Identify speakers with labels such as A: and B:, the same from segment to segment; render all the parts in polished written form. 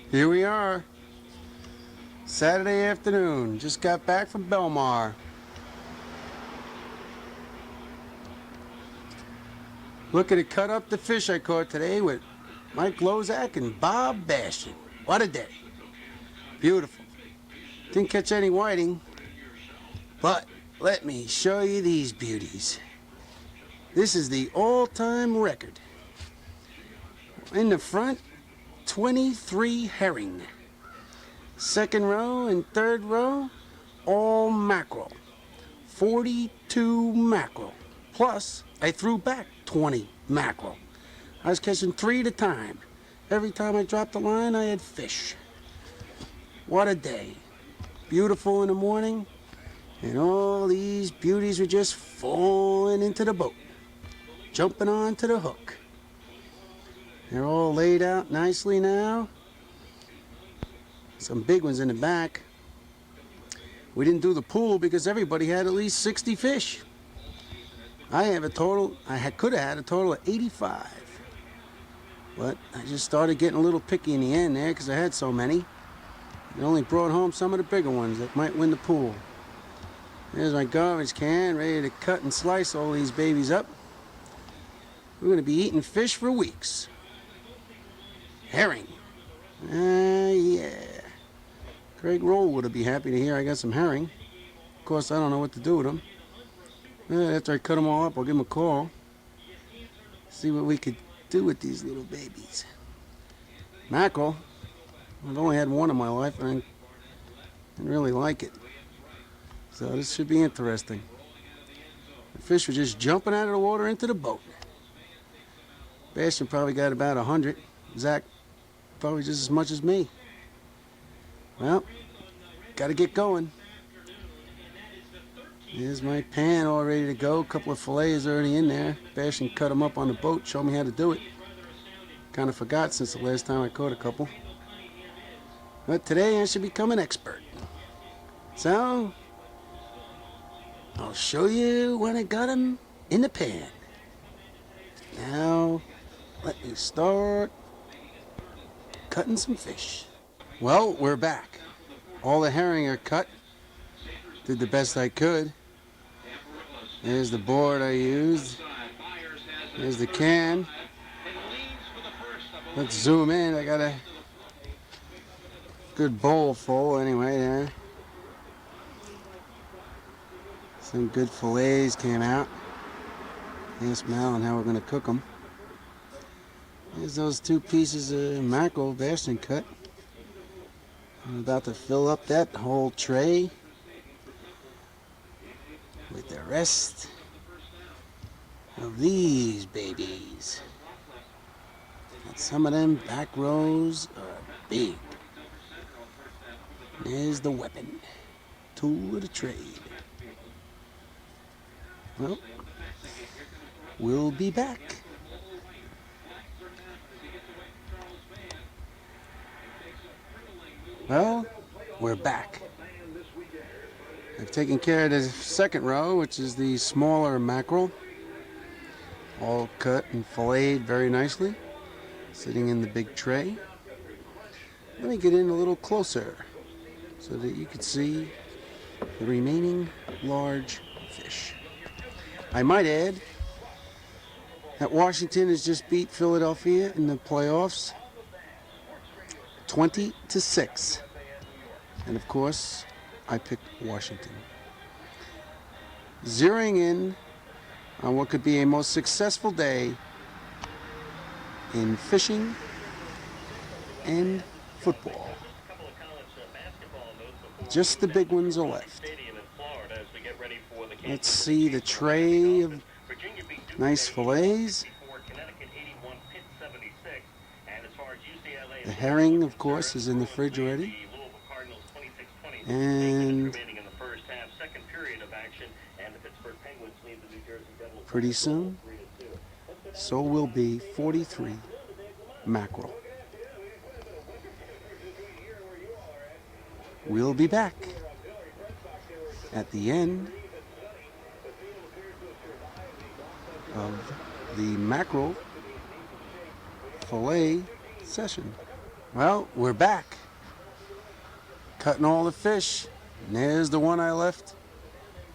A: Here we are, Saturday afternoon. Just got back from Belmar. Looking to cut up the fish I caught today with Mike Lozak and Bob Bastian. What a day. Beautiful. Didn't catch any whiting, but let me show you these beauties. This is the all-time record. In the front, 23 herring. Second row and third row, all mackerel. 42 mackerel. Plus, I threw back 20 mackerel. I was catching 3 at a time. Every time I dropped the line, I had fish. What a day. Beautiful in the morning, and all these beauties were just falling into the boat, jumping onto the hook. They're all laid out nicely now. Some big ones in the back. We didn't do the pool because everybody had at least 60 fish. I could have had a total of 85. But I just started getting a little picky in the end there because I had so many. I only brought home some of the bigger ones that might win the pool. There's my garbage can, ready to cut and slice all these babies up. We're going to be eating fish for weeks. Herring. Yeah. Craig Roll would be happy to hear I got some herring. Of course, I don't know what to do with them. After I cut them all up, I'll give him a call. See what we could do with these little babies. Mackerel. I've only had one in my life, and I didn't really like it. So this should be interesting. The fish were just jumping out of the water into the boat. Bastian probably got about 100. Zach probably just as much as me. Well, got to get going. Here's my pan all ready to go. A couple of fillets already in there. Bastian cut them up on the boat, showed me how to do it. Kind of forgot since the last time I caught a couple. But today I should become an expert. So, I'll show you when I got them in the pan. Now, let me start cutting some fish. Well, we're back. All the herring are cut. Did the best I could. There's the board I used. There's the can. Let's zoom in. I got a good bowl full anyway there. Some good fillets came out. Here's smelling how we're going to cook them. There's those 2 pieces of mackerel Bastian cut. I'm about to fill up that whole tray with the rest of these babies. And some of them back rows are big. There's the weapon, tool of the trade. Well, we'll be back. Well, we're back. I've taken care of the second row, which is the smaller mackerel. All cut and filleted very nicely, sitting in the big tray. Let me get in a little closer so that you can see the remaining large fish. I might add that Washington has just beat Philadelphia in the playoffs 20-6. And of course, I picked Washington. Zeroing in on what could be a most successful day in fishing and football. Just the big ones are left. Let's see the tray of nice fillets. The herring, of course, is in the fridge already. And pretty soon, so will be 43 mackerel. We'll be back at the end of the mackerel fillet session. Well, we're back. Cutting all the fish. And there's the one I left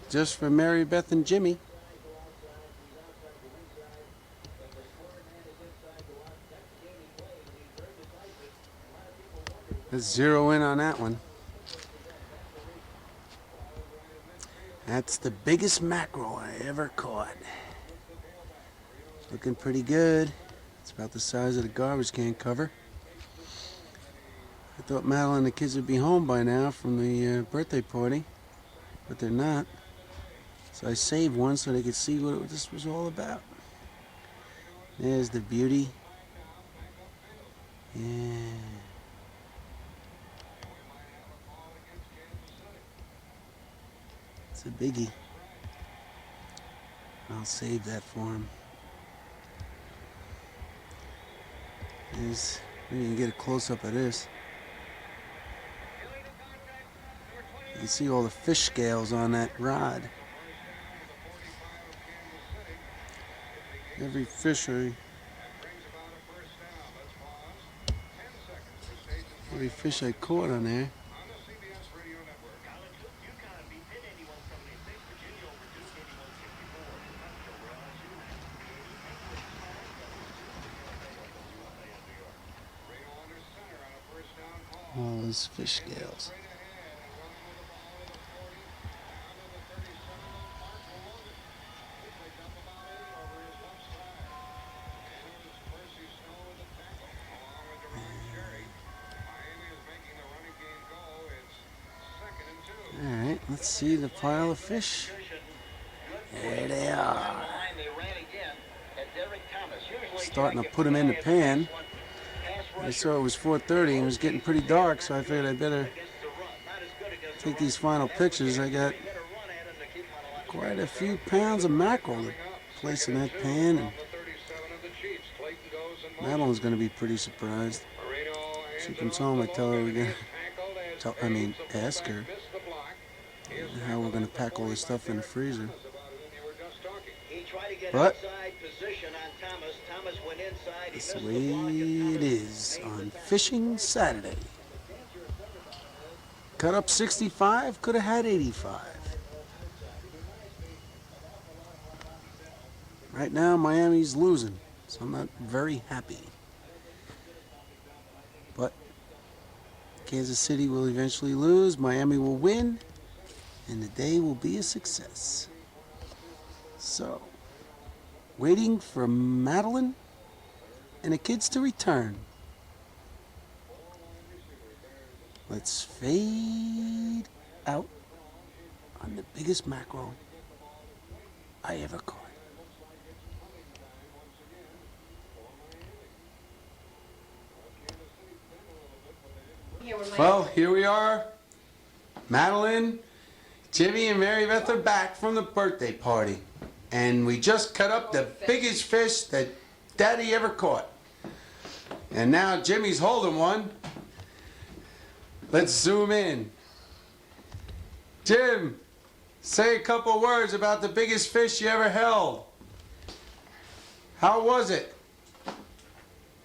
A: just for Mary Beth and Jimmy. Let's zero in on that one. That's the biggest mackerel I ever caught. Looking pretty good. It's about the size of the garbage can cover. I thought Madeline and the kids would be home by now from the birthday party, but they're not. So I saved one so they could see what this was all about. There's the beauty. Yeah. It's a biggie. I'll save that for him. There's, maybe you can get a close-up of this. You can see all the fish scales on that rod. Every fish I caught on there. All those fish scales. Alright, let's see the pile of fish. There they are. Starting to put them in the pan. I saw it was 4:30 and it was getting pretty dark, so I figured I better take these final pictures. I got quite a few pounds of mackerel to place in that pan, and Madeline's going to be pretty surprised. She comes home, I tell her we're going to ask her how we're going to pack all this stuff in the freezer. But that's the way it is on Fishing Saturday. Cut up 65, could have had 85. Right now, Miami's losing, so I'm not very happy. But Kansas City will eventually lose, Miami will win, and the day will be a success. So, waiting for Madeline and the kids to return. Let's fade out on the biggest mackerel I ever caught. Well, here we are. Madeline, Jimmy, and Mary Beth are back from the birthday party. And we just cut up the biggest fish that Daddy ever caught. And now Jimmy's holding one. Let's zoom in. Jim, say a couple words about the biggest fish you ever held. How was it?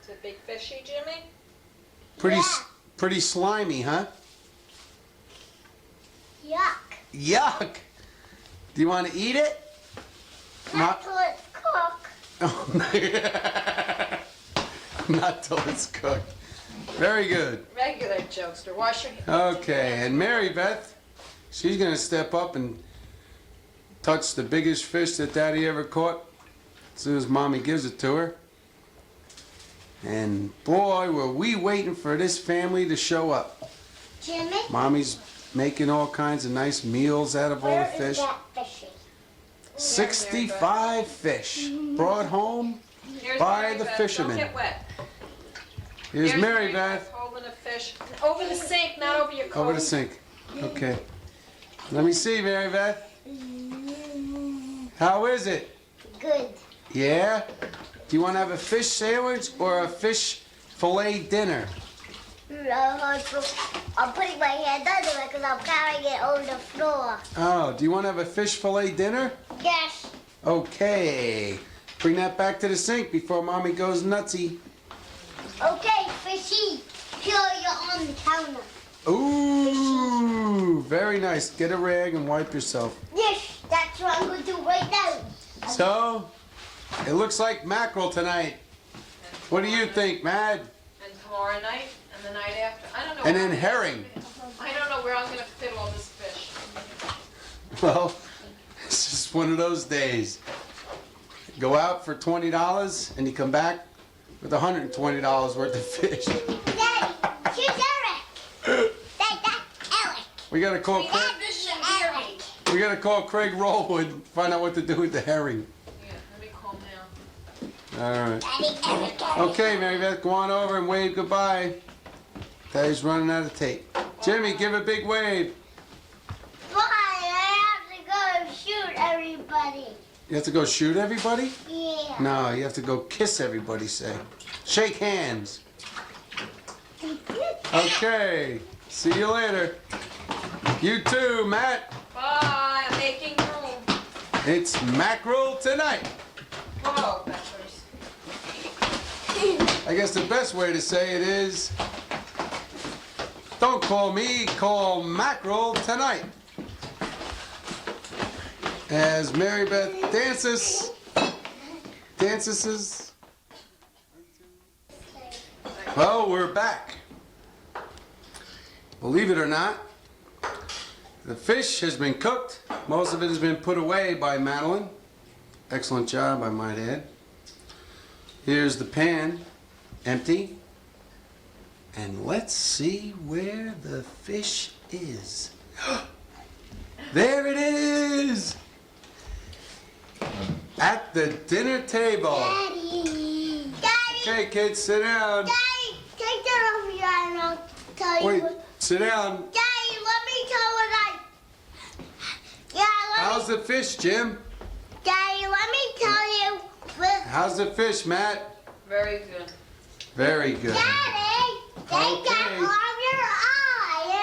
B: Is it big fishy, Jimmy?
A: Pretty slimy, huh?
C: Yuck.
A: Yuck. Do you want to eat it?
C: Not till it's cooked.
A: Oh, not till it's cooked. Very good.
B: Regular jokester. Wash your hands.
A: Okay, and Mary Beth, she's going to step up and touch the biggest fish that Daddy ever caught as soon as Mommy gives it to her. And boy, were we waiting for this family to show up.
C: Jimmy?
A: Mommy's making all kinds of nice meals out of all the fish.
C: Where is that fishy?
A: 65 fish brought home
B: Here's
A: by
B: Mary
A: the
B: Beth.
A: fishermen.
B: Don't get wet.
A: Here's Mary Beth.
B: Holding a fish. Over the sink, not over your coat.
A: Over the sink. Okay. Let me see, Mary Beth. How is it?
C: Good.
A: Yeah? Do you want to have a fish sandwich or a fish fillet dinner?
C: I'm putting my hand under it because I'm carrying it over the floor.
A: Oh, do you want to have a fish fillet dinner?
C: Yes.
A: Okay. Bring that back to the sink before Mommy goes nutsy.
C: Okay, fishy. Here you're on the counter.
A: Ooh, very nice. Get a rag and wipe yourself.
C: Yes, that's what I'm going to do right now.
A: So, it looks like mackerel tonight. What do you think, Mad?
B: And tomorrow night, and the night after. I don't know.
A: And
B: where
A: then
B: I'm
A: herring.
B: I don't know where I'm gonna fit all this fish.
A: Well, it's just one of those days. Go out for $20 and you come back with $120 worth of fish.
C: Daddy, here's Eric. That's Eric.
A: We gotta call Craig.
C: That's Eric.
A: We gotta call Craig Rollwood and find out what to do with the herring.
B: Yeah, let me calm down.
A: All right.
C: Daddy, Eric.
A: Okay, Mary Beth, go on over and wave goodbye. Daddy's running out of tape. Jimmy, give a big wave.
C: Why? I have to go shoot everybody.
A: You have to go shoot everybody?
C: Yeah.
A: No, you have to go kiss everybody, say. Shake hands. Okay, see you later. You too, Matt.
B: Bye, I'm making room.
A: It's mackerel tonight.
B: Whoa, peppers.
A: I guess the best way to say it is, don't call me, call mackerel tonight. As Mary Beth dances. Well, we're back. Believe it or not, the fish has been cooked. Most of it has been put away by Madeline. Excellent job, I might add. Here's the pan, empty. And let's see where the fish is. There it is! At the dinner table.
C: Daddy. Daddy.
A: Okay, kids, sit down.
C: Daddy, take that off your eye and I'll tell you.
A: Wait,
C: What...
A: sit down.
C: Daddy, let me tell what I... Yeah,
A: How's the fish, Jim?
C: Daddy, let me tell you. With...
A: How's the fish, Matt?
B: Very good.
A: Very good.
C: Daddy, take that
A: Okay.
C: off your eye and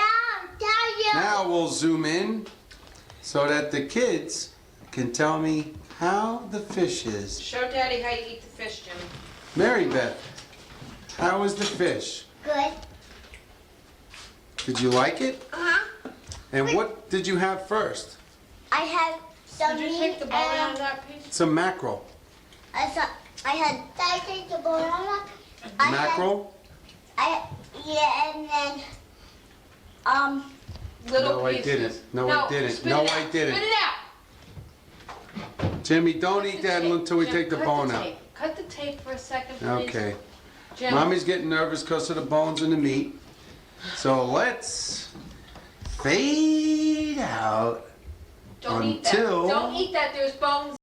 C: I'll tell you.
A: Now we'll zoom in so that the kids can tell me how the fish is.
B: Show Daddy how you eat the fish, Jimmy.
A: Mary Beth, how was the fish?
C: Good.
A: Did you like it?
C: Uh-huh.
A: And what did you have first?
C: I had some
B: Did you
C: meat
B: take the bone out of
C: and
B: that piece?
A: Some mackerel.
C: I take the banana. I had-
A: Mackerel?
C: yeah, and then
B: Little
A: No, I
B: pieces.
A: didn't. No, I didn't.
B: Spit
A: No,
B: it
A: I
B: out.
A: didn't.
B: Spit it out.
A: Jimmy, don't
B: Cut
A: eat
B: the
A: that
B: tape.
A: until we
B: Jim,
A: take the
B: cut
A: bone
B: the
A: out.
B: tape. Cut the tape for a second, please.
A: Okay.
B: Jim.
A: Mommy's getting nervous because of the bones and the meat. So let's fade out
B: Don't eat that.
A: until-
B: Don't eat that. There's bones